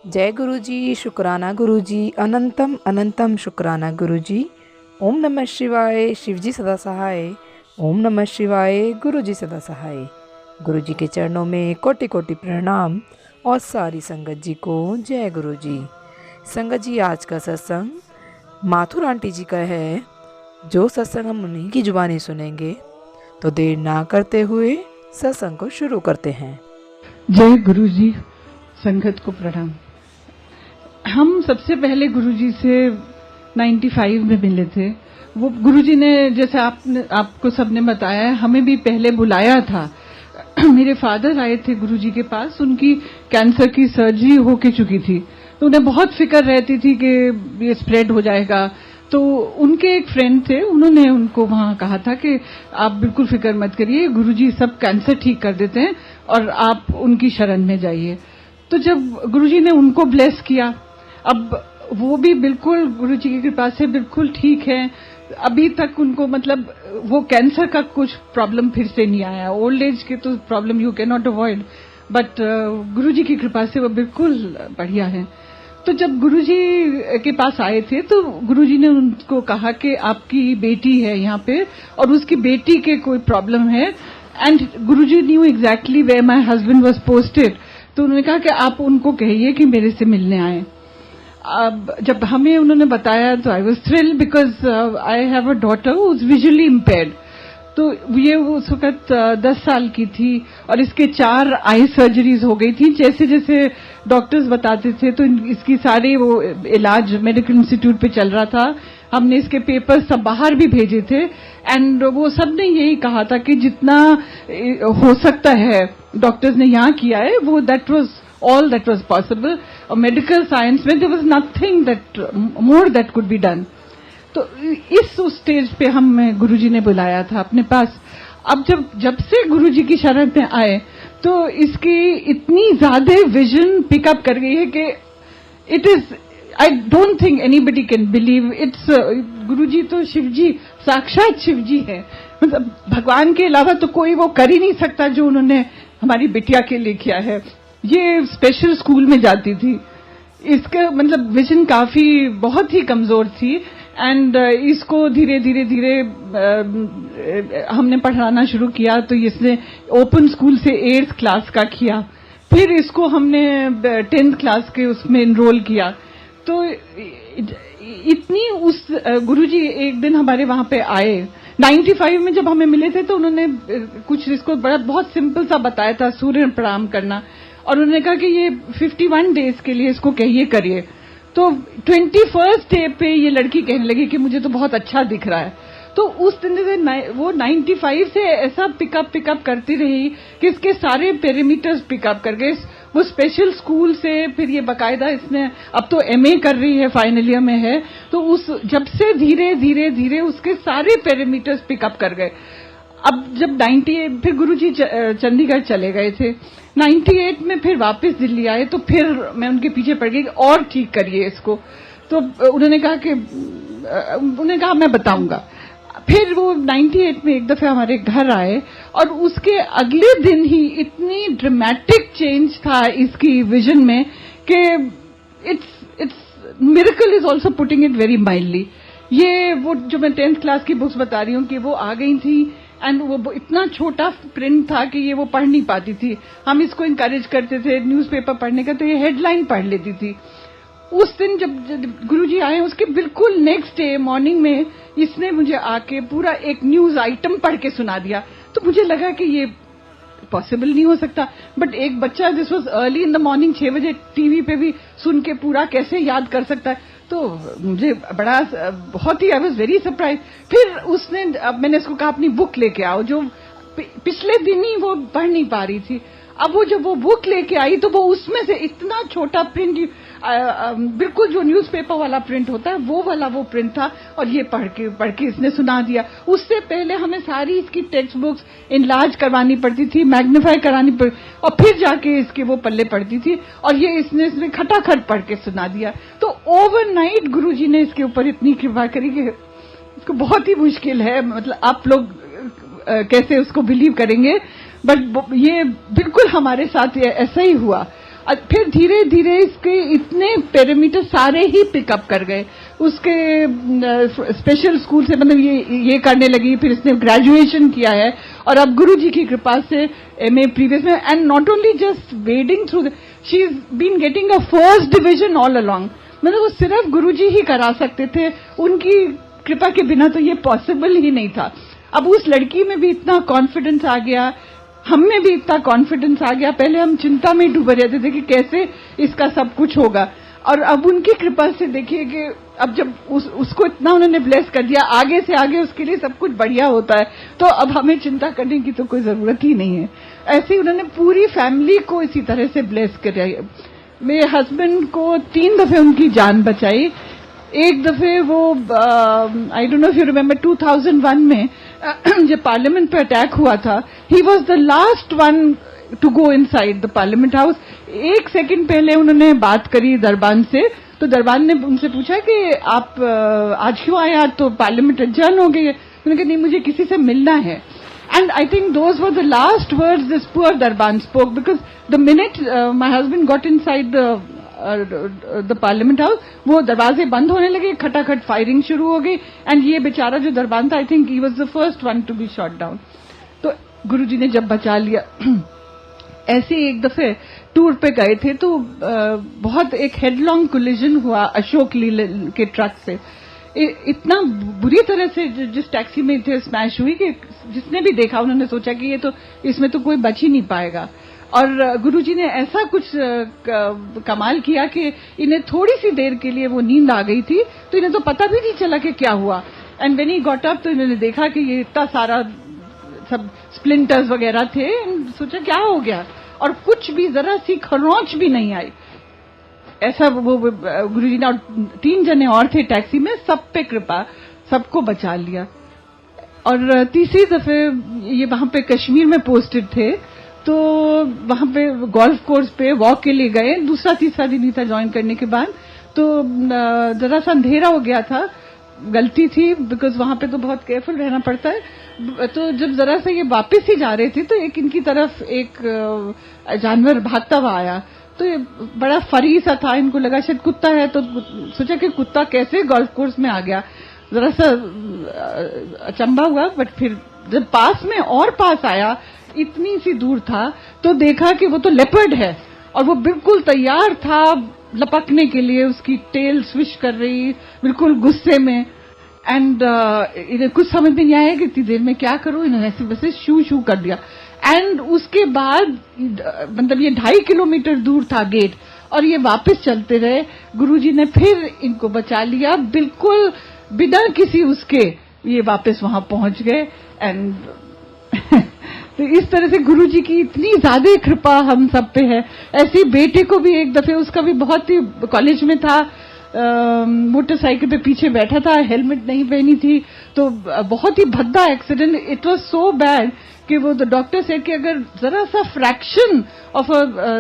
जय गुरुजी, शुक्राना गुरुजी, अनंतम अनंतम शुक्राना गुरुजी। ओम नमः शिवाय, शिवजी सदा सहाय। ओम नमः शिवाय, गुरुजी सदा सहाय। गुरुजी के चरणों में कोटि कोटि प्रणाम और सारी संगत जी को जय गुरुजी। संगत जी, आज का सत्संग माथुर आंटी जी का है। जो सत्संग हम उन्हीं की जुबानी सुनेंगे, तो देर ना करते हुए सत्संग को शुरू करते हैं। जय गुरुजी, संगत को प्रणाम। हम सबसे पहले गुरुजी से 95 में मिले थे। वो गुरुजी ने, जैसे आपको सबने बताया, हमें भी पहले बुलाया था। मेरे फादर आए थे गुरुजी के पास, उनकी कैंसर की सर्जरी होके चुकी थी, तो उन्हें बहुत फिक्र रहती थी कि ये स्प्रेड हो जाएगा। तो उनके एक फ्रेंड थे, उन्होंने उनको वहां कहा था कि आप बिल्कुल फिक्र मत करिए, गुरुजी सब कैंसर ठीक कर देते हैं और आप उनकी शरण में जाइए। तो जब गुरुजी ने उनको ब्लेस किया, अब वो भी बिल्कुल गुरुजी की कृपा से बिल्कुल ठीक है। अभी तक उनको, मतलब वो कैंसर का कुछ प्रॉब्लम फिर से नहीं आया। ओल्ड एज के तो problem you can not avoid, but Guruji की कृपा से वो बिल्कुल बढ़िया है। तो जब गुरुजी के पास आए थे तो गुरुजी ने उनको कहा कि आपकी बेटी है यहाँ पे और उसकी बेटी के कोई प्रॉब्लम है, and Guruji knew exactly where my husband was posted. तो उन्होंने कहा कि आप उनको कहिए कि मेरे से मिलने आए। अब जब हमें उन्होंने बताया तो I was thrilled, because I have a daughter who is visually impaired. तो ये उस वक्त 10 साल की थी और इसके 4 आई सर्जरीज हो गई थी। जैसे जैसे डॉक्टर्स बताते थे तो इसकी सारे वो इलाज मेडिकल इंस्टीट्यूट पे चल रहा था। हमने इसके पेपर्स सब बाहर भी भेजे थे, एंड वो सब ने यही कहा था कि जितना हो सकता है डॉक्टर्स ने यहाँ किया है, वो that was all that was possible. और मेडिकल साइंस में there was nothing that more that could be done. तो इस स्टेज पे हम गुरुजी ने बुलाया था अपने पास। अब जब से गुरुजी की शरण में आए तो इसकी इतनी ज्यादा विजन पिकअप कर गई है कि it is, I don't think anybody can believe it's. Guruji तो शिवजी, साक्षात शिवजी है। मतलब भगवान के अलावा तो कोई वो कर ही नहीं सकता जो उन्होंने हमारी बिटिया के लिए किया है। ये स्पेशल स्कूल में जाती थी, इसका मतलब विजन काफी बहुत ही कमजोर थी, एंड इसको धीरे धीरे धीरे हमने पढ़ाना शुरू किया। तो इसने ओपन स्कूल से 8th क्लास का किया, फिर इसको हमने 10th क्लास के उसमें एनरोल किया। तो इतनी उस गुरुजी एक दिन हमारे वहां पे आए 95 में, जब हमें मिले थे तो उन्होंने कुछ इसको बहुत सिंपल सा बताया था, सूर्य प्रणाम करना। और उन्होंने कहा कि ये 51 डेज के लिए इसको कहिए करिए। तो 21st डे पे ये लड़की कहने लगी कि मुझे तो बहुत अच्छा दिख रहा है। तो उस दिन से वो 95 से ऐसा पिकअप करती रही कि इसके सारे पैरामीटर्स पिकअप कर गए। वो स्पेशल स्कूल से फिर ये बकायदा इसने अब तो MA कर रही है, फाइनल ईयर में है। तो उस जब से धीरे धीरे धीरे उसके सारे पैरामीटर्स पिकअप कर गए। अब जब 98 फिर गुरुजी चंडीगढ़ चले गए थे, 98 में फिर वापस दिल्ली आए, तो फिर मैं उनके पीछे पड़ गई और ठीक करिए इसको। तो उन्होंने कहा मैं बताऊंगा। फिर वो 98 में एक दफे हमारे घर आए और उसके अगले दिन ही इतनी ड्रामेटिक चेंज था इसकी विजन में कि it's miracle is also putting it very mildly. ये वो जो मैं 10th क्लास की बुक्स बता रही हूँ कि वो आ गई थी, एंड वो इतना छोटा प्रिंट था कि ये वो पढ़ नहीं पाती थी। हम इसको इंकरेज करते थे न्यूज़पेपर पढ़ने का, तो ये हेडलाइन पढ़ लेती थी। उस दिन जब गुरुजी आए, उसके बिल्कुल नेक्स्ट डे मॉर्निंग में इसने मुझे आके पूरा एक न्यूज आइटम पढ़ के सुना दिया। तो मुझे लगा कि ये पॉसिबल नहीं हो सकता, बट एक बच्चा, this was early in the morning, 6 बजे टीवी पे भी सुन के पूरा कैसे याद कर सकता है। तो मुझे बहुत ही आई वाज वेरी सरप्राइज। फिर उसने, अब मैंने इसको कहा अपनी बुक लेके आओ, जो पिछले दिन ही वो पढ़ नहीं पा रही थी। अब वो जब वो बुक लेके आई तो वो उसमें से इतना छोटा प्रिंट, बिल्कुल जो न्यूज़पेपर वाला प्रिंट होता है वो वाला वो प्रिंट था, और ये पढ़ के इसने सुना दिया। उससे पहले हमें सारी इसकी टेक्स्ट बुक्स इनलार्ज करवानी पड़ती थी, मैग्नीफाई करानी पड़ती, और फिर जाके इसके वो पल्ले पड़ती थी, और ये इसने खटाखट पढ़ के सुना दिया। तो ओवरनाइट गुरुजी ने इसके ऊपर इतनी कृपा करी कि इसको बहुत ही मुश्किल है, मतलब आप लोग कैसे उसको बिलीव करेंगे, बट ये बिल्कुल हमारे साथ ऐसा ही हुआ। फिर धीरे धीरे इसके इतने पैरामीटर सारे ही पिकअप कर गए, उसके स्पेशल स्कूल से मतलब ये करने लगी, फिर इसने ग्रेजुएशन किया है और अब गुरुजी की कृपा से एमए प्रीवियस में, and not only just wading through, she is been getting a first division all along. मतलब वो सिर्फ गुरुजी ही करा सकते थे, उनकी कृपा के बिना तो ये पॉसिबल ही नहीं था। अब उस लड़की में भी इतना कॉन्फिडेंस आ गया, हम में भी इतना कॉन्फिडेंस आ गया। पहले हम चिंता में डूबे रहते थे कि कैसे इसका सब कुछ होगा, और अब उनकी कृपा से देखिए कि अब जब उसको इतना उन्होंने ब्लेस कर दिया, आगे से आगे उसके लिए सब कुछ बढ़िया होता है, तो अब हमें चिंता करने की तो कोई जरूरत ही नहीं है। ऐसे ही उन्होंने पूरी फैमिली को इसी तरह से ब्लेस किया। मेरे हस्बैंड को 3 दफे उनकी जान बचाई। एक दफे वो I don't know if you remember 2001 में जब पार्लियामेंट पे अटैक हुआ था, he was the last one to go inside the parliament house. 1 second पहले उन्होंने बात करी दरबान से, तो दरबान ने उनसे पूछा कि आप आज क्यों आए, आज तो पार्लियामेंट एडजर्न हो गई है। उन्होंने कहा नहीं, मुझे किसी से मिलना है। And I think those were the last words this poor Darban spoke, because the minute my husband got inside the parliament house, वो दरवाजे बंद होने लगे, खटाखट फायरिंग शुरू हो गई, एंड ये बेचारा जो दरबान था, I think he was the first one to be shot down. तो गुरुजी ने जब बचा लिया। ऐसे एक दफे टूर पे गए थे तो बहुत एक हेडलॉन्ग कोलिजन हुआ अशोक लीलैंड के ट्रक से। इतना बुरी तरह से जिस टैक्सी में थे स्मैश हुई कि जिसने भी देखा उन्होंने सोचा कि ये तो इसमें तो कोई बच ही नहीं पाएगा। और गुरुजी ने ऐसा कुछ कमाल किया कि इन्हें थोड़ी सी देर के लिए वो नींद आ गई थी, तो इन्हें तो पता भी नहीं चला कि क्या हुआ। And when he got up तो इन्होंने देखा कि ये इतना सारा सब स्प्लिंटर्स वगैरह थे, सोचा क्या हो गया, और कुछ भी जरा सी खरोंच भी नहीं आई। ऐसा वो गुरुजी ने, 3 जने और थे टैक्सी में, सब पे कृपा, सबको बचा लिया। और तीसरी दफे ये वहां पे कश्मीर में पोस्टेड थे, तो वहां पे गोल्फ कोर्स पे वॉक के लिए गए, दूसरा तीसरा दिन ही था ज्वाइन करने के बाद, तो जरा सा अंधेरा हो गया था, गलती थी बिकॉज वहां पे तो बहुत केयरफुल रहना पड़ता है। तो जब जरा सा ये वापस ही जा रहे थे तो एक इनकी तरफ एक जानवर भागता हुआ आया, तो ये बड़ा फरी सा था, इनको लगा शायद कुत्ता है, तो सोचा कि कुत्ता कैसे गोल्फ कोर्स में आ गया, जरा सा अचंभा हुआ। बट फिर जब पास में और पास आया, इतनी सी दूर था, तो देखा कि वो तो लेपर्ड है और वो बिल्कुल तैयार था लपकने के लिए, उसकी टेल स्विश कर रही बिल्कुल गुस्से में। एंड इन्हें कुछ समझ में नहीं आया कि इतनी देर में क्या करूं, इन्होंने ऐसे वैसे शू शू कर दिया। एंड उसके बाद मतलब ये 2.5 किलोमीटर दूर था गेट, और ये वापस चलते रहे। गुरुजी ने फिर इनको बचा लिया, बिल्कुल बिना किसी उसके ये वापस वहां पहुंच गए। एंड तो इस तरह से गुरुजी की इतनी ज्यादा कृपा हम सब पे है। ऐसे बेटे को भी एक दफे, उसका भी बहुत ही, कॉलेज में था, मोटरसाइकिल पे पीछे बैठा था, हेलमेट नहीं पहनी थी, तो बहुत ही भद्दा accident, it was so bad कि वो द डॉक्टर से कि अगर जरा सा फ्रैक्शन ऑफ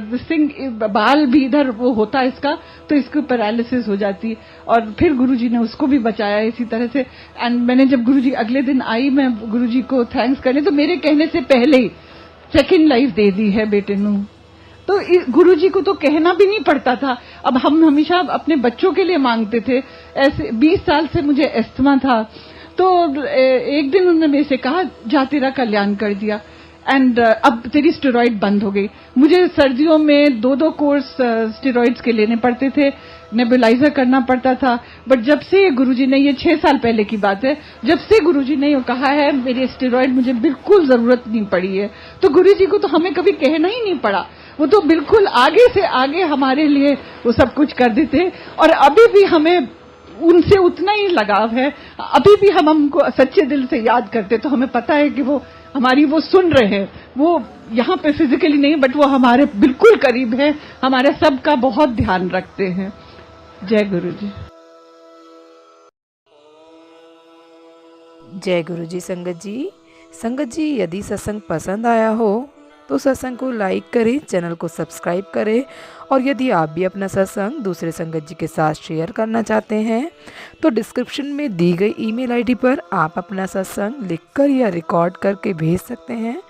दिस थिंग, बाल भी इधर वो होता है इसका, तो इसको पैरालिसिस हो जाती। और फिर गुरुजी ने उसको भी बचाया इसी तरह से। एंड मैंने जब गुरुजी अगले दिन आई, मैं गुरुजी को थैंक्स करने, तो मेरे कहने से पहले ही सेकंड लाइफ दे दी है बेटे नू। तो गुरुजी को तो कहना भी नहीं पड़ता था। अब हम हमेशा अपने बच्चों के लिए मांगते थे। ऐसे 20 साल से मुझे एस्थमा था, तो एक दिन उन्होंने मेरे से कहा जा तेरा कल्याण कर दिया, एंड अब तेरी स्टेरॉइड बंद हो गई। मुझे सर्दियों में 2-2 कोर्स स्टेरॉइड्स के लेने पड़ते थे, नेबुलाइजर करना पड़ता था। बट जब से गुरुजी ने, ये 6 साल पहले की बात है, जब से गुरुजी ने ये कहा है मेरी स्टेरॉइड मुझे बिल्कुल जरूरत नहीं पड़ी है, तो गुरुजी को तो हमें कभी कहना ही नहीं पड़ा। वो तो बिल्कुल आगे से आगे हमारे लिए वो सब कुछ कर देते। और अभी भी हमें उनसे उतना ही लगाव है, अभी भी हम उनको सच्चे दिल से याद करते, तो हमें पता है कि वो हमारी वो सुन रहे हैं। वो यहाँ पे फिजिकली नहीं, बट वो हमारे बिल्कुल करीब है, हमारे सबका बहुत ध्यान रखते हैं। जय गुरु जी। जय गुरु जी। संगत जी यदि सत्संग पसंद आया हो तो सत्संग को लाइक करें, चैनल को सब्सक्राइब करें, और यदि आप भी अपना सत्संग दूसरे संगत जी के साथ शेयर करना चाहते हैं तो डिस्क्रिप्शन में दी गई ईमेल आईडी पर आप अपना सत्संग लिखकर या रिकॉर्ड करके भेज सकते हैं।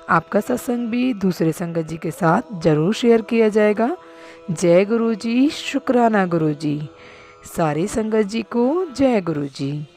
आपका सत्संग भी दूसरे संगत जी के साथ ज़रूर शेयर किया जाएगा। जय गुरु जी, शुक्राना गुरु जी। सारी संगत जी को जय गुरु जी।